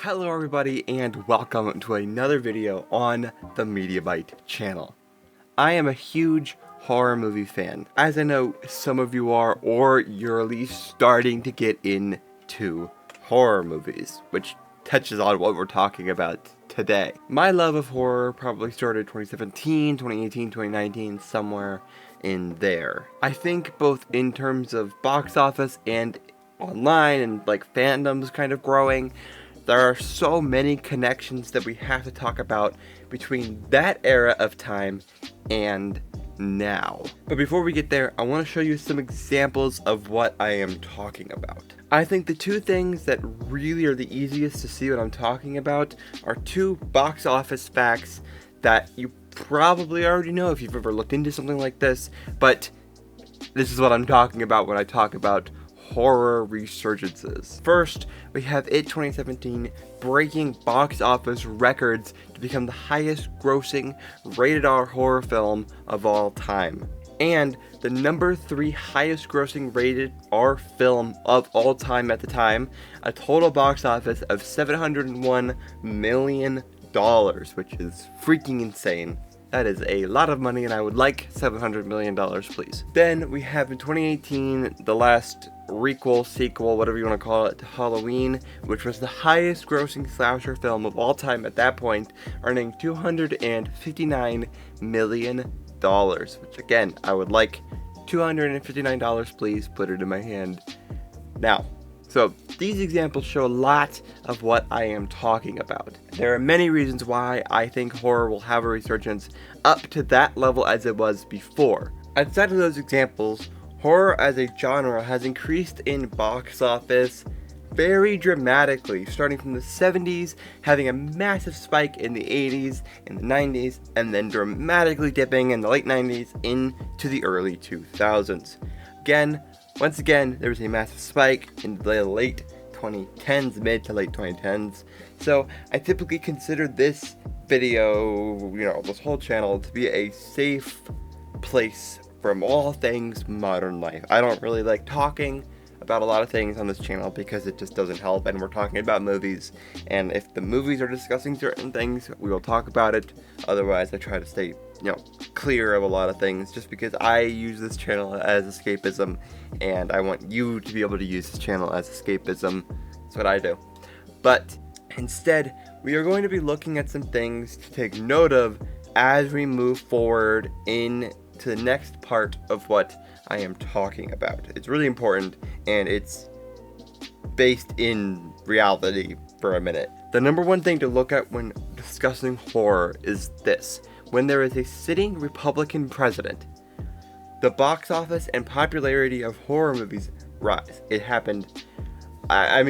Hello everybody and welcome to another video on the MediaBite channel. I am a huge horror movie fan, as I know some of you are, or you're at least starting to get into horror movies, which touches on what we're talking about today. My love of horror probably started 2017, 2018, 2019, somewhere in there. I think both in terms of box office and online and like fandoms kind of growing, there are so many connections that we have to talk about between that era of time and now. But before we get there, I want to show you some examples of what I am talking about. I think the two things that really are the easiest to see what I'm talking about are two box office facts that you probably already know if you've ever looked into something like this, but this is what I'm talking about when I talk about horror resurgences. First, we have It 2017 breaking box office records to become the highest grossing rated R horror film of all time, and the number 3 highest grossing rated R film of all time at the time, a total box office of $701 million, which is freaking insane. That is a lot of money, and I would like $700 million, please. Then we have in 2018, the last sequel, whatever you want to call it, to Halloween, which was the highest grossing slasher film of all time at that point, earning $259 million, which again, I would like $259, please, put it in my hand now. So these examples show a lot of what I am talking about. There are many reasons why I think horror will have a resurgence up to that level as it was before. Outside of those examples, horror as a genre has increased in box office very dramatically, starting from the 70s, having a massive spike in the 80s and the 90s, and then dramatically dipping in the late 90s into the early 2000s. Once again, there was a massive spike in the late 2010s, mid to late 2010s. So I typically consider this video, this whole channel, to be a safe place from all things modern life. I don't really like talking about a lot of things on this channel because it just doesn't help, and we're talking about movies, and if the movies are discussing certain things, we will talk about it. Otherwise, I try to stay clear of a lot of things, just because I use this channel as escapism, and I want you to be able to use this channel as escapism. That's what I do. But instead, we are going to be looking at some things to take note of as we move forward into the next part of what I am talking about. It's really important, and it's based in reality for a minute. The number one thing to look at when discussing horror is this: when there is a sitting Republican president, the box office and popularity of horror movies rise. It happened. I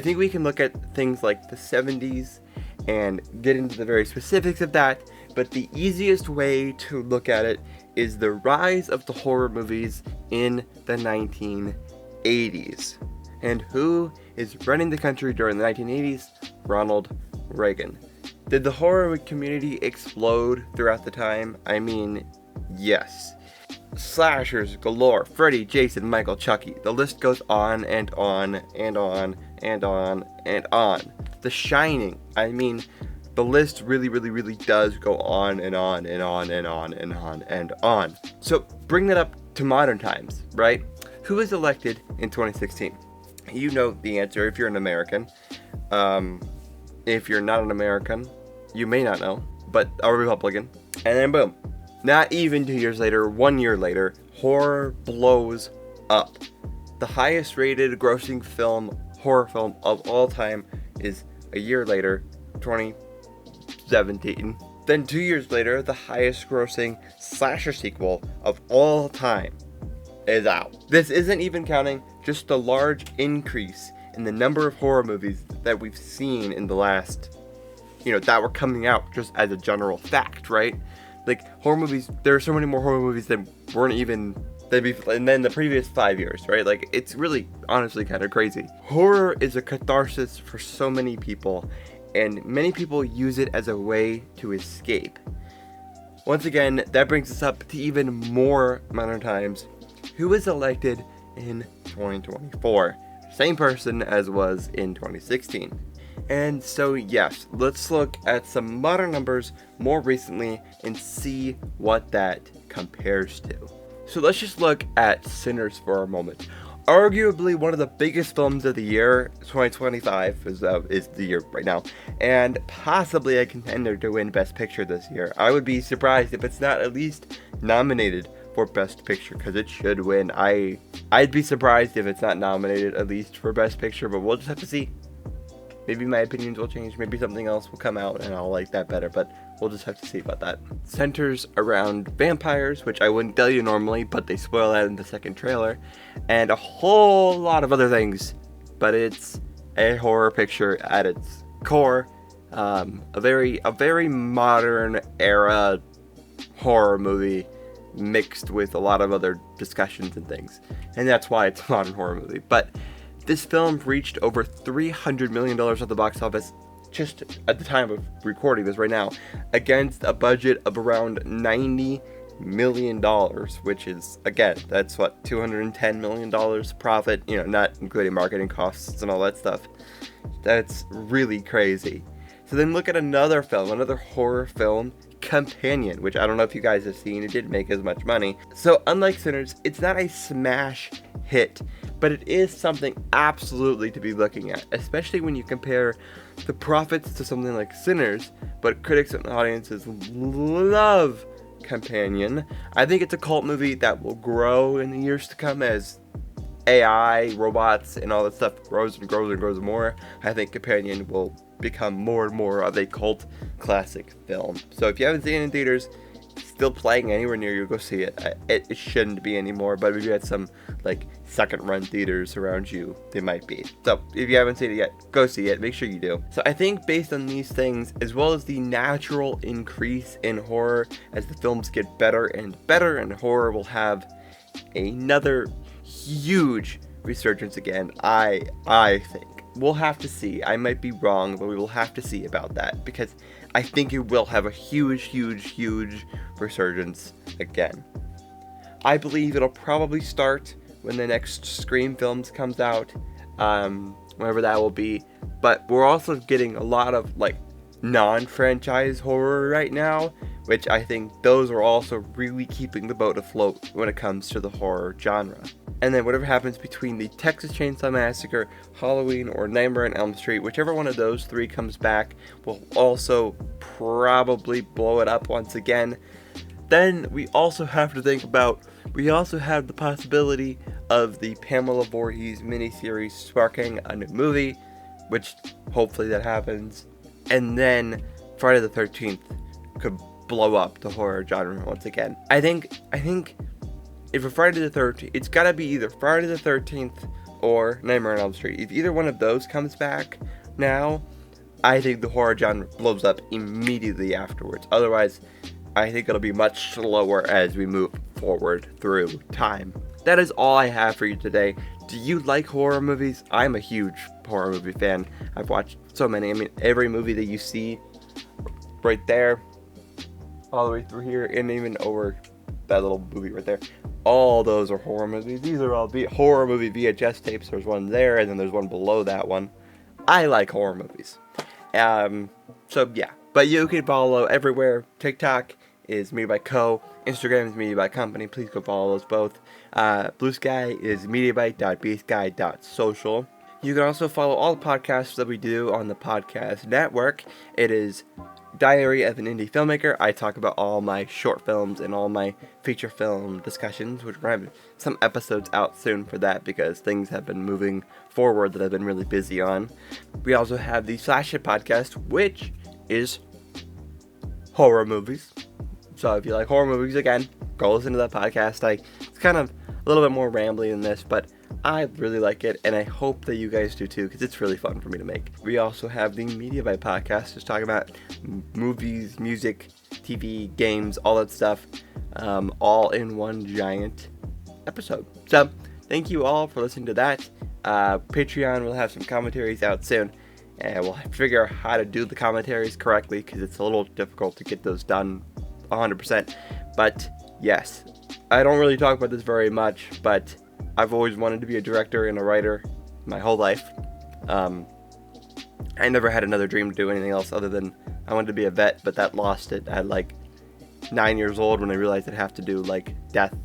think we can look at things like the 70s and get into the very specifics of that, but the easiest way to look at it is the rise of the horror movies in the 1980s. And who is running the country during the 1980s? Ronald Reagan. Did the horror community explode throughout the time? I mean, yes. Slashers galore. Freddy, Jason, Michael, Chucky. The list goes on and on and on and on and on. The Shining. I mean, the list really does go on and on and on and on and on and on. So bring that up to modern times, right? Who was elected in 2016? You know the answer if you're an American. If you're not an American, you may not know, but a Republican. And then boom. Not even 2 years later, 1 year later, horror blows up. The highest rated grossing horror film of all time is a year later, 2017. Then 2 years later, the highest grossing slasher sequel of all time is out. This isn't even counting just the large increase in the number of horror movies that we've seen in the last, that were coming out just as a general fact, right? Like, horror movies, there are so many more horror movies that weren't even, and then the previous 5 years, right? Like, it's really, honestly, kind of crazy. Horror is a catharsis for so many people, and many people use it as a way to escape. Once again, that brings us up to even more modern times. Who was elected in 2024? Same person as was in 2016. And so yes, let's look at some modern numbers more recently and see what that compares to. So let's just look at Sinners for a moment. Arguably one of the biggest films of the year, 2025 is the year right now, and possibly a contender to win Best Picture this year. I would be surprised if it's not at least nominated for Best Picture, because it should win. I'd be surprised if it's not nominated at least for Best Picture, but we'll just have to see. Maybe my opinions will change, maybe something else will come out and I'll like that better, but we'll just have to see about that. Centers around vampires, which I wouldn't tell you normally, but they spoil that in the second trailer, and a whole lot of other things, but it's a horror picture at its core. A very modern era horror movie mixed with a lot of other discussions and things, and that's why it's a modern horror movie. But this film reached over $300 million at the box office just at the time of recording this right now, against a budget of around $90 million, which is, again, that's what, $210 million profit, not including marketing costs and all that stuff. That's really crazy. So then look at another film, another horror film, Companion, which I don't know if you guys have seen. It didn't make as much money. So unlike Sinners, it's not a smash hit, but it is something absolutely to be looking at, especially when you compare the profits to something like Sinners, but critics and audiences love Companion. I think it's a cult movie that will grow in the years to come as AI, robots, and all that stuff grows and grows and grows more. I think Companion will become more and more of a cult classic film. So if you haven't seen it in theaters, still playing anywhere near you, go see it. It shouldn't be anymore, but if you had some like second run theaters around you, they might be. So if you haven't seen it yet, go see it. Make sure you do. So I think based on these things, as well as the natural increase in horror as the films get better and better, and horror will have another huge resurgence again, I think. We'll have to see. I might be wrong, but we will have to see about that, because I think it will have a huge resurgence again. I believe it'll probably start when the next Scream films comes out, whenever that will be. But we're also getting a lot of like non-franchise horror right now, which I think those are also really keeping the boat afloat when it comes to the horror genre. And then whatever happens between the Texas Chainsaw Massacre, Halloween, or Nightmare on Elm Street, whichever one of those three comes back, will also probably blow it up once again. Then we also have to think about, we also have the possibility of the Pamela Voorhees miniseries sparking a new movie, which hopefully that happens. And then Friday the 13th could blow up the horror genre once again. I think if a Friday the 13th, it's gotta be either Friday the 13th or Nightmare on Elm Street. If either one of those comes back now, I think the horror genre blows up immediately afterwards. Otherwise, I think it'll be much slower as we move forward through time. That is all I have for you today. Do you like horror movies? I'm a huge horror movie fan. I've watched so many. I mean, every movie that you see right there, all the way through here, and even over that little movie right there, all those are horror movies. These are all horror movie VHS tapes. There's one there, and then there's one below that one. I like horror movies. So yeah, but you can follow everywhere. TikTok is Media by Co. Instagram is Media by Company. Please go follow those both. Blue Sky is mediabyte.bsky.social. You can also follow all the podcasts that we do on the podcast network. It is Diary of an Indie Filmmaker. I talk about all my short films and all my feature film discussions, which we're having some episodes out soon for that because things have been moving forward that I've been really busy on. We also have the Slash It podcast, which is horror movies. So if you like horror movies, again, go listen to that podcast. It's kind of a little bit more rambly than this, but I really like it, and I hope that you guys do too, because it's really fun for me to make. We also have the Media Byte podcast, just talking about movies, music, TV, games, all that stuff, all in one giant episode. So, thank you all for listening to that. Patreon will have some commentaries out soon, and we'll figure out how to do the commentaries correctly, because it's a little difficult to get those done 100%. But, yes, I don't really talk about this very much, but I've always wanted to be a director and a writer my whole life. I never had another dream to do anything else other than I wanted to be a vet, but that lost it at like 9 years old when I realized I'd have to do like death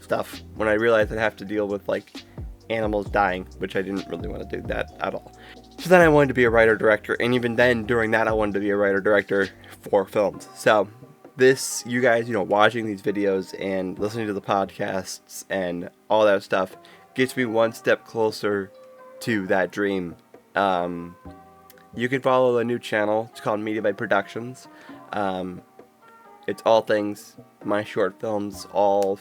stuff. When I realized I'd have to deal with like animals dying, which I didn't really want to do that at all. So then I wanted to be a writer-director, and even then, during that, I wanted to be a writer-director for films. So this, you guys, watching these videos and listening to the podcasts and all that stuff gets me one step closer to that dream. You can follow a new channel. It's called Media by Productions. It's all things, my short films, all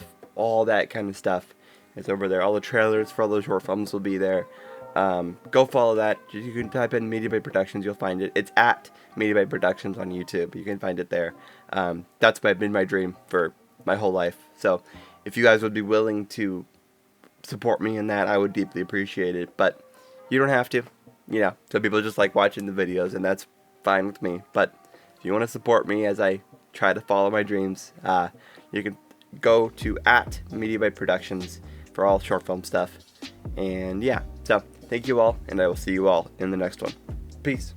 that kind of stuff is over there. All the trailers for all those short films will be there. Go follow that. You can type in Media by Productions, you'll find it. It's at Media by Productions on YouTube. You can find it there. That's been my dream for my whole life. So if you guys would be willing to support me in that, I would deeply appreciate it. But you don't have to. Some people just like watching the videos, and that's fine with me. But if you want to support me as I try to follow my dreams, you can go to at Media by Productions for all short film stuff. And yeah, so thank you all, and I will see you all in the next one. Peace.